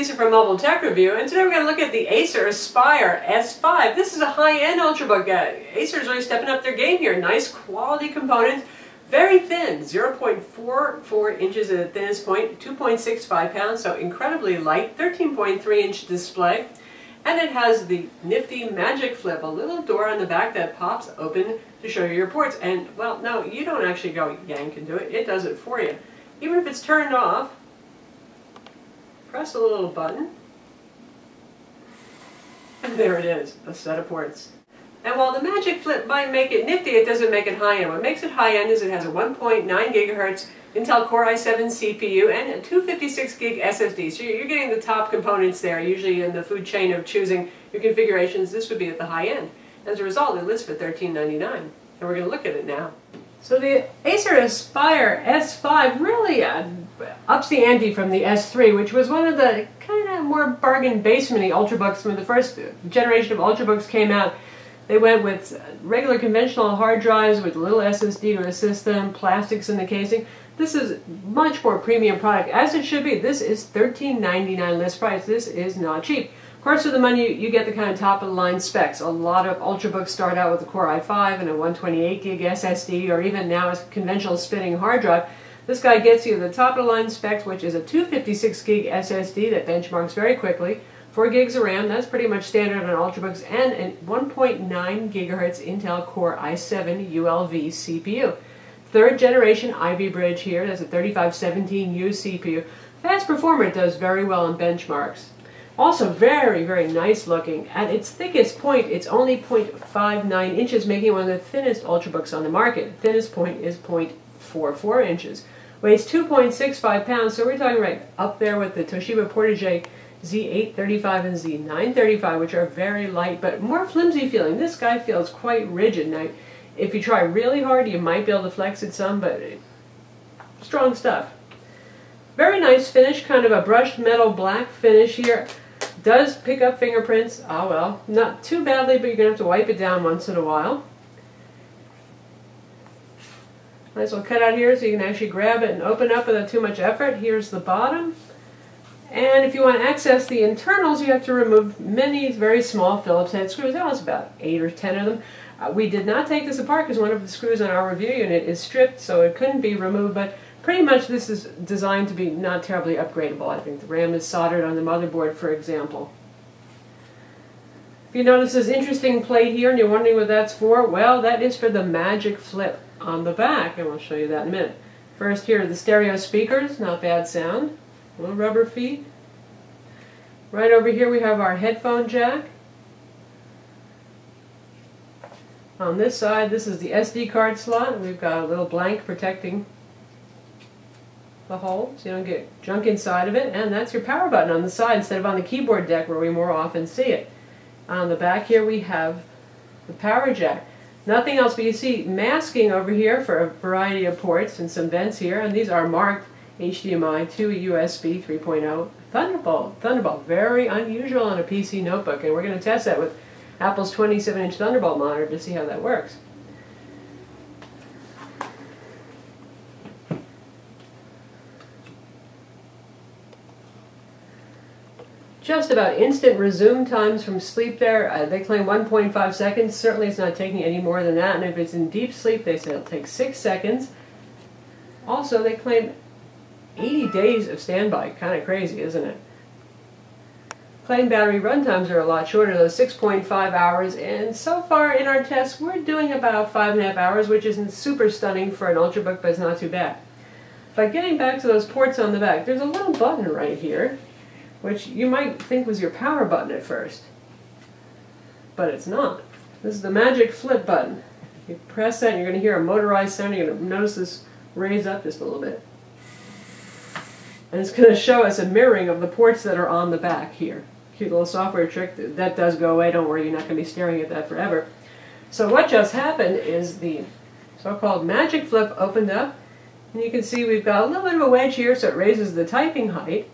Lisa from Mobile Tech Review, and today we're going to look at the Acer Aspire S5. This is a high-end Ultrabook. Acer's really stepping up their game here. Nice quality components, very thin, 0.44 inches at the thinnest point, 2.65 pounds, so incredibly light, 13.3-inch display. And it has the nifty MagicFlip, a little door on the back that pops open to show you your ports. And, well, no, you don't actually go yank and do it. It does it for you. Even if it's turned off, press the little button, and there it is, a set of ports. And while the MagicFlip might make it nifty, it doesn't make it high-end. What makes it high-end is it has a 1.9 gigahertz Intel Core i7 CPU and a 256 gig SSD. So you're getting the top components there. Usually in the food chain of choosing your configurations, this would be at the high end. As a result, it lists for $13.99. And we're going to look at it now. So the Acer Aspire S5 really ups the ante from the S3, which was one of the kind of more bargain basement-y Ultrabooks. When the first generation of Ultrabooks came out, they went with regular conventional hard drives with a little SSD to assist them, plastics in the casing. This is much more premium product, as it should be. This is $13.99 list price. This is not cheap. Of course, for the money, you get the kind of top-of-the-line specs. A lot of Ultrabooks start out with a Core i5 and a 128 gig SSD, or even now a conventional spinning hard drive. This guy gets you the top-of-the-line specs, which is a 256 gig SSD that benchmarks very quickly, 4 gigs of RAM, that's pretty much standard on Ultrabooks, and a 1.9 gigahertz Intel Core i7 ULV CPU. Third generation Ivy Bridge here, that's a 3517U CPU. Fast performer, it does very well in benchmarks. Also very, very nice looking. At its thickest point, it's only 0.59 inches, making it one of the thinnest Ultrabooks on the market. Thinnest point is 0.44 inches. Weighs 2.65 pounds, so we're talking right up there with the Toshiba Portage Z835 and Z935, which are very light, but more flimsy feeling. This guy feels quite rigid. Now, if you try really hard, you might be able to flex it some, but strong stuff. Very nice finish, kind of a brushed metal black finish here. Does pick up fingerprints. Ah, well, not too badly, but you're going to have to wipe it down once in a while. Nice little cutout here so you can actually grab it and open up without too much effort. Here's the bottom. And if you want to access the internals, you have to remove many very small Phillips head screws. That was about 8 or 10 of them. We did not take this apart because one of the screws on our review unit is stripped, so it couldn't be removed, but pretty much this is designed to be not terribly upgradable. I think the RAM is soldered on the motherboard, for example. If you notice this interesting plate here and you're wondering what that's for, well, that is for the MagicFlip on the back, and we'll show you that in a minute. First, here are the stereo speakers, not bad sound. Little rubber feet. Right over here we have our headphone jack. On this side, this is the SD card slot. We've got a little blank protecting the hole so you don't get junk inside of it. And that's your power button on the side instead of on the keyboard deck where we more often see it. On the back here we have the power jack. Nothing else, but you see masking over here for a variety of ports and some vents here. And these are marked HDMI to USB 3.0 Thunderbolt. Thunderbolt, very unusual on a PC notebook, and we're going to test that with Apple's 27-inch Thunderbolt monitor to see how that works. Just about instant resume times from sleep there. They claim 1.5 seconds. Certainly it's not taking any more than that, and if it's in deep sleep, they say it'll take 6 seconds. Also, they claim 80 days of standby. Kind of crazy, isn't it? Claim battery run times are a lot shorter, though, 6.5 hours, and so far in our tests we're doing about 5.5 hours, which isn't super stunning for an Ultrabook, but it's not too bad. But getting back to those ports on the back, there's a little button right here, which you might think was your power button at first, but it's not. This is the MagicFlip button. You press that and you're going to hear a motorized sound. You're going to notice this raise up just a little bit. And it's going to show us a mirroring of the ports that are on the back here. Cute little software trick. That does go away. Don't worry, you're not going to be staring at that forever. So what just happened is the so-called MagicFlip opened up, and you can see we've got a little bit of a wedge here, so it raises the typing height.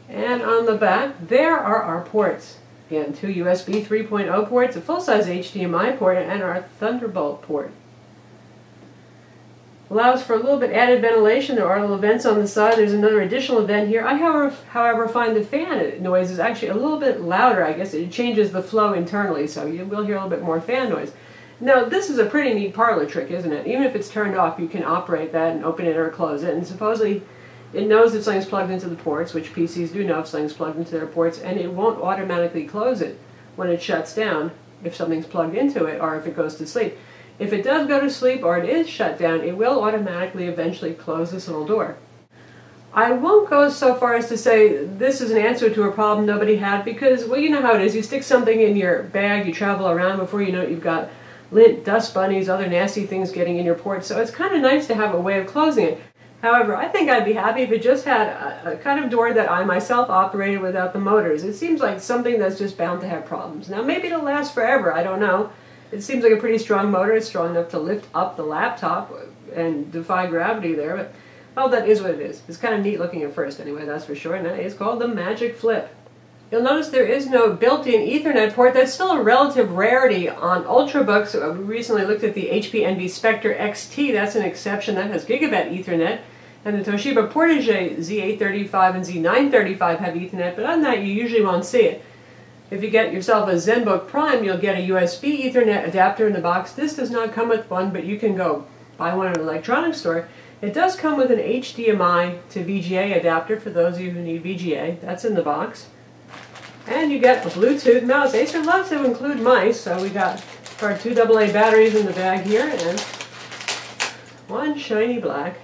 And on the back, there are our ports. Again, 2 USB 3.0 ports, a full-size HDMI port, and our Thunderbolt port. Allows for a little bit added ventilation. There are little vents on the side. There's another additional vent here. I, however, find the fan noise is actually a little bit louder. I guess it changes the flow internally, so you will hear a little bit more fan noise. Now, this is a pretty neat parlor trick, isn't it? Even if it's turned off, you can operate that and open it or close it. And supposedly, it knows if something's plugged into the ports, which PCs do know if something's plugged into their ports, and it won't automatically close it when it shuts down if something's plugged into it or if it goes to sleep. If it does go to sleep or it is shut down, it will automatically eventually close this little door. I won't go so far as to say this is an answer to a problem nobody had because, well, you know how it is. You stick something in your bag, you travel around, before you know it, you've got lint, dust bunnies, other nasty things getting in your ports, so it's kind of nice to have a way of closing it. However, I think I'd be happy if it just had a kind of door that I myself operated without the motors. It seems like something that's just bound to have problems. Now, maybe it'll last forever, I don't know. It seems like a pretty strong motor. It's strong enough to lift up the laptop and defy gravity there, but, well, that is what it is. It's kind of neat looking at first anyway, that's for sure, and that is called the MagicFlip. You'll notice there is no built-in Ethernet port. That's still a relative rarity on Ultrabooks. We recently looked at the HP Envy Spectre XT. That's an exception. That has gigabit Ethernet. And the Toshiba Portage Z835 and Z935 have Ethernet, but other than that, you usually won't see it. If you get yourself a ZenBook Prime, you'll get a USB Ethernet adapter in the box. This does not come with one, but you can go buy one at an electronics store. It does come with an HDMI to VGA adapter for those of you who need VGA. That's in the box. And you get a Bluetooth mouse. Acer loves to include mice, so we got our 2 AA batteries in the bag here, and one shiny black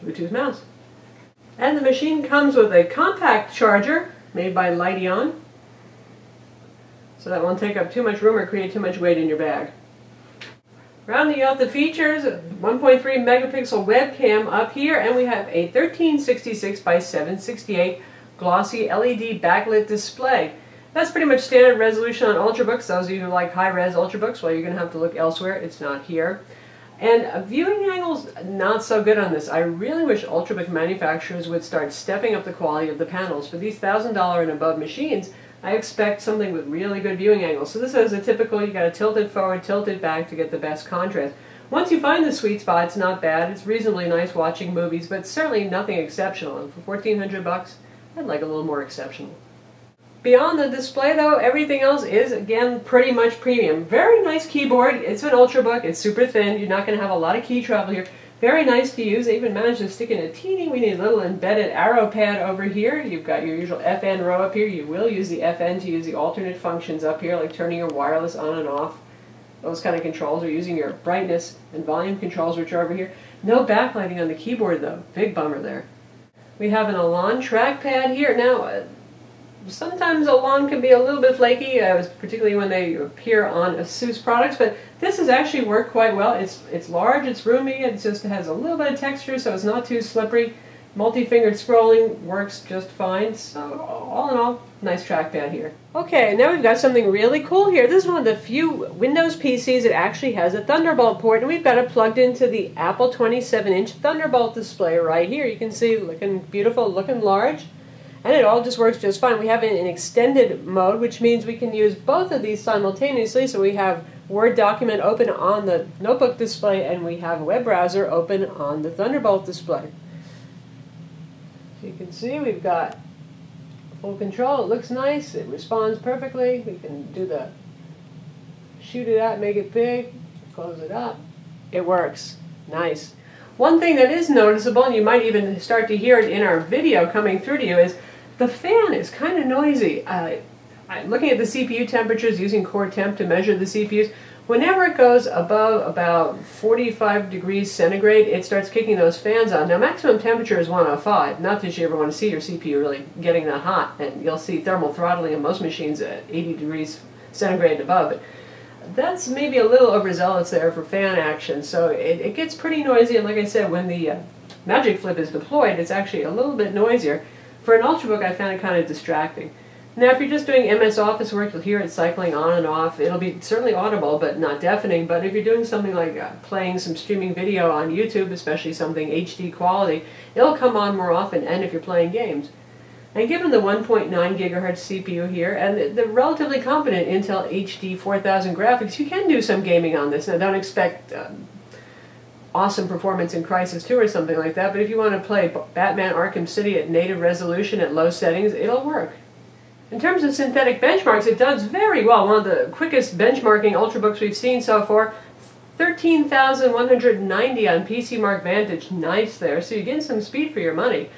Bluetooth mouse. And the machine comes with a compact charger made by Liteon, so that won't take up too much room or create too much weight in your bag. Rounding out the features, 1.3 megapixel webcam up here, and we have a 1366 by 768 glossy LED backlit display. That's pretty much standard resolution on Ultrabooks. Those of you who like high-res Ultrabooks, well, you're going to have to look elsewhere. It's not here. And viewing angles, not so good on this. I really wish Ultrabook manufacturers would start stepping up the quality of the panels. For these $1,000 and above machines, I expect something with really good viewing angles. So this is a typical, you got to tilt it forward, tilt it back to get the best contrast. Once you find the sweet spot, it's not bad. It's reasonably nice watching movies, but certainly nothing exceptional. And for $1,400, I'd like a little more exceptional. Beyond the display, though, everything else is, again, pretty much premium. Very nice keyboard. It's an Ultrabook. It's super thin. You're not going to have a lot of key travel here. Very nice to use. They even managed to stick in a teeny-weeny little embedded arrow pad over here. You've got your usual FN row up here. You will use the FN to use the alternate functions up here, like turning your wireless on and off. Those kind of controls, or using your brightness and volume controls, which are over here. No backlighting on the keyboard, though. Big bummer there. We have an Elan trackpad here. Now, sometimes Elan can be a little bit flaky, particularly when they appear on ASUS products, but this has actually worked quite well. It's large, it's roomy, it just has a little bit of texture, so it's not too slippery. Multi-fingered scrolling works just fine, so all in all, nice trackpad here. Okay, now we've got something really cool here. This is one of the few Windows PCs that actually has a Thunderbolt port, and we've got it plugged into the Apple 27-inch Thunderbolt display right here. You can see, looking beautiful, looking large, and it all just works just fine. We have it in extended mode, which means we can use both of these simultaneously, so we have Word document open on the notebook display, and we have a web browser open on the Thunderbolt display. So you can see we've got full control. It looks nice. It responds perfectly. We can do the shoot it out, make it big, close it up. It works. Nice. One thing that is noticeable, and you might even start to hear it in our video coming through to you, is the fan is kind of noisy. Looking at the CPU temperatures, using Core Temp to measure the CPUs, whenever it goes above about 45 degrees centigrade, it starts kicking those fans on. Now, maximum temperature is 105. Not that you ever want to see your CPU really getting that hot, and you'll see thermal throttling in most machines at 80 degrees centigrade and above. But that's maybe a little overzealous there for fan action, so it gets pretty noisy, and like I said, when the MagicFlip is deployed, it's actually a little bit noisier. For an Ultrabook, I found it kind of distracting. Now, if you're just doing MS Office work, you'll hear it cycling on and off. It'll be certainly audible, but not deafening. But if you're doing something like playing some streaming video on YouTube, especially something HD quality, it'll come on more often, and if you're playing games. And given the 1.9 gigahertz CPU here, and the relatively competent Intel HD 4000 graphics, you can do some gaming on this. Now, don't expect awesome performance in Crysis 2 or something like that, but if you want to play Batman Arkham City at native resolution at low settings, it'll work. In terms of synthetic benchmarks, it does very well. One of the quickest benchmarking Ultrabooks we've seen so far. 13,190 on PC Mark Vantage. Nice there. So you're getting some speed for your money.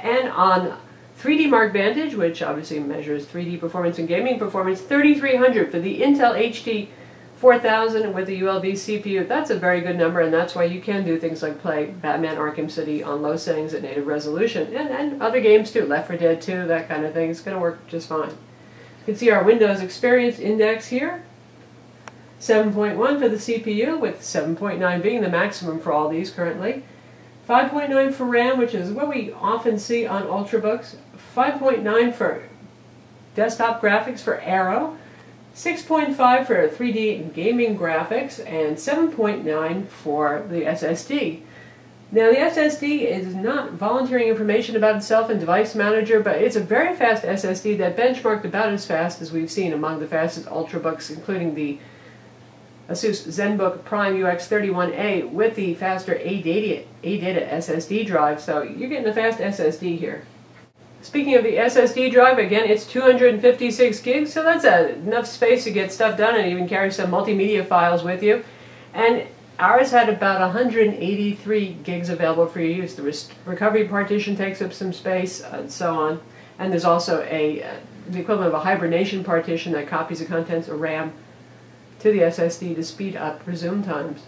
And on 3D Mark Vantage, which obviously measures 3D performance and gaming performance, 3,300 for the Intel HD 4000 with the ULV CPU. That's a very good number, and that's why you can do things like play Batman Arkham City on low settings at native resolution, and other games too, Left 4 Dead 2, that kind of thing. It's going to work just fine. You can see our Windows Experience Index here. 7.1 for the CPU, with 7.9 being the maximum for all these currently. 5.9 for RAM, which is what we often see on Ultrabooks. 5.9 for desktop graphics for Aero. 6.5 for 3D gaming graphics, and 7.9 for the SSD. Now the SSD is not volunteering information about itself in Device Manager, but it's a very fast SSD that benchmarked about as fast as we've seen among the fastest Ultrabooks, including the Asus ZenBook Prime UX31A with the faster ADATA SSD drive, so you're getting a fast SSD here. Speaking of the SSD drive, again, it's 256 gigs, so that's enough space to get stuff done and even carry some multimedia files with you. And ours had about 183 gigs available for your use. The recovery partition takes up some space, and so on. And there's also the equivalent of a hibernation partition that copies the contents of RAM to the SSD to speed up resume times.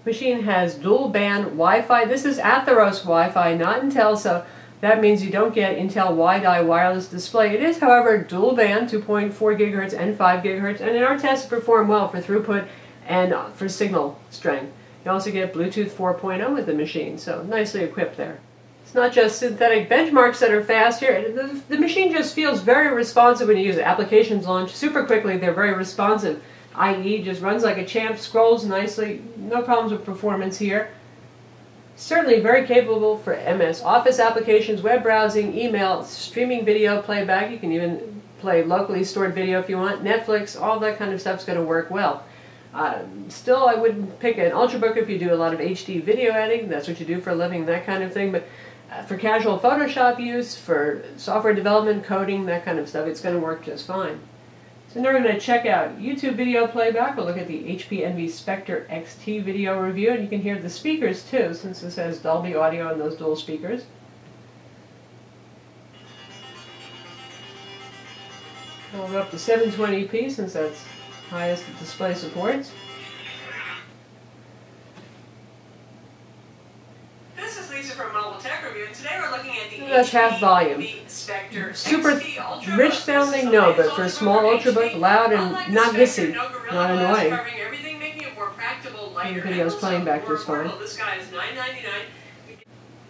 Machine has dual band Wi-Fi. This is Atheros Wi-Fi, not Intel, so that means you don't get Intel WiDi wireless display. It is, however, dual band, 2.4 gigahertz and 5 gigahertz, and in our tests it performed well for throughput and for signal strength. You also get Bluetooth 4.0 with the machine, so nicely equipped there. It's not just synthetic benchmarks that are fast here. The machine just feels very responsive when you use it. Applications launch super quickly. They're very responsive. IE just runs like a champ, scrolls nicely, no problems with performance here. Certainly very capable for MS Office applications, web browsing, email, streaming video playback. You can even play locally stored video if you want. Netflix, all that kind of stuff is going to work well. Still, I wouldn't pick an Ultrabook if you do a lot of HD video editing. That's what you do for a living, that kind of thing. But for casual Photoshop use, for software development, coding, that kind of stuff, it's going to work just fine. So now we're going to check out YouTube video playback. We'll look at the HP Envy Spectre XT video review, and you can hear the speakers too, since this has Dolby audio and those dual speakers. We'll go up to 720p since that's highest the display supports. From Mobile Tech Review, and today we're looking at the that's half volume. Super rich sounding, no, but for a small Ultrabook, loud and not hissy, not annoying. The video's playing back just fine.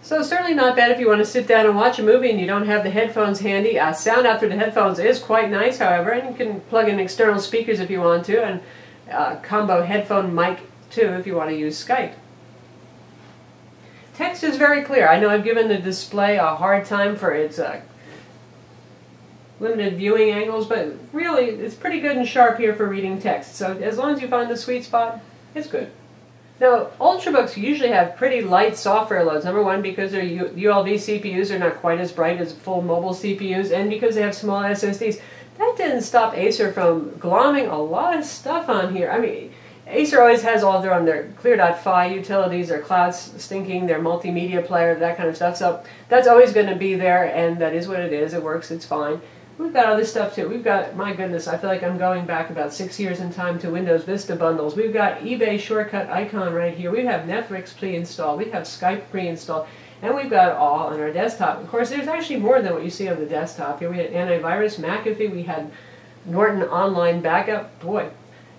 So certainly not bad if you want to sit down and watch a movie and you don't have the headphones handy. Sound out through the headphones is quite nice, however, and you can plug in external speakers if you want to, and combo headphone mic too if you want to use Skype. Text is very clear. I know I've given the display a hard time for its limited viewing angles, but really it's pretty good and sharp here for reading text. So as long as you find the sweet spot, it's good. Now, Ultrabooks usually have pretty light software loads. Number one, because their ULV CPUs are not quite as bright as full mobile CPUs, and because they have small SSDs. That didn't stop Acer from glomming a lot of stuff on here. I mean, Acer always has all their clear.phi utilities, their cloud syncing, their multimedia player, that kind of stuff. So that's always going to be there, and that is what it is. It works, it's fine. We've got other stuff too. We've got, my goodness, I feel like I'm going back about 6 years in time to Windows Vista bundles. We've got eBay shortcut icon right here. We have Netflix pre-installed. We have Skype pre-installed. And we've got it all on our desktop. Of course, there's actually more than what you see on the desktop. Here we had antivirus, McAfee, we had Norton Online Backup. Boy,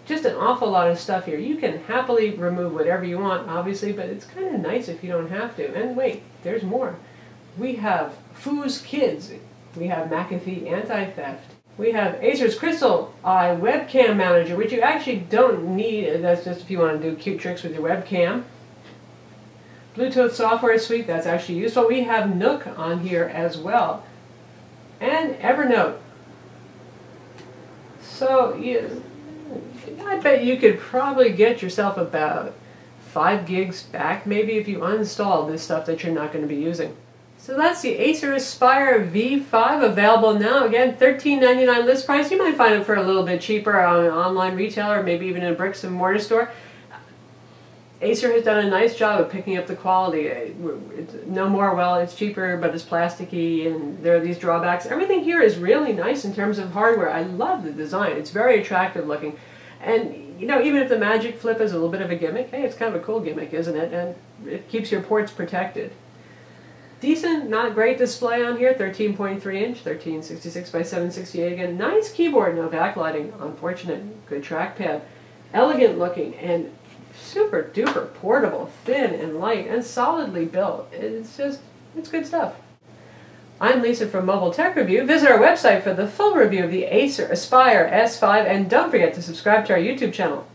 just an awful lot of stuff here. You can happily remove whatever you want, obviously, but it's kind of nice if you don't have to. And wait, there's more. We have Foo's Kids. We have McAfee Anti-Theft. We have Acer's Crystal Eye Webcam Manager, which you actually don't need. That's just if you want to do cute tricks with your webcam. Bluetooth software suite, that's actually useful. We have Nook on here as well. And Evernote. So, I bet you could probably get yourself about 5 gigs back maybe if you uninstall this stuff that you're not going to be using. So that's the Acer Aspire V5, available now. Again, $13.99 list price. You might find it for a little bit cheaper on an online retailer or maybe even in a bricks and mortar store. Acer has done a nice job of picking up the quality. It's no more, well, it's cheaper, but it's plasticky, and there are these drawbacks. Everything here is really nice in terms of hardware. I love the design. It's very attractive looking. And, you know, even if the MagicFlip is a little bit of a gimmick, hey, it's kind of a cool gimmick, isn't it? And it keeps your ports protected. Decent, not great display on here, 13.3 inch, 1366 by 768 again. Nice keyboard, no backlighting, unfortunate. Good trackpad. Elegant looking and super duper portable, thin and light and solidly built. It's good stuff. I'm Lisa from Mobile Tech Review. Visit our website for the full review of the Acer Aspire S5 and don't forget to subscribe to our YouTube channel.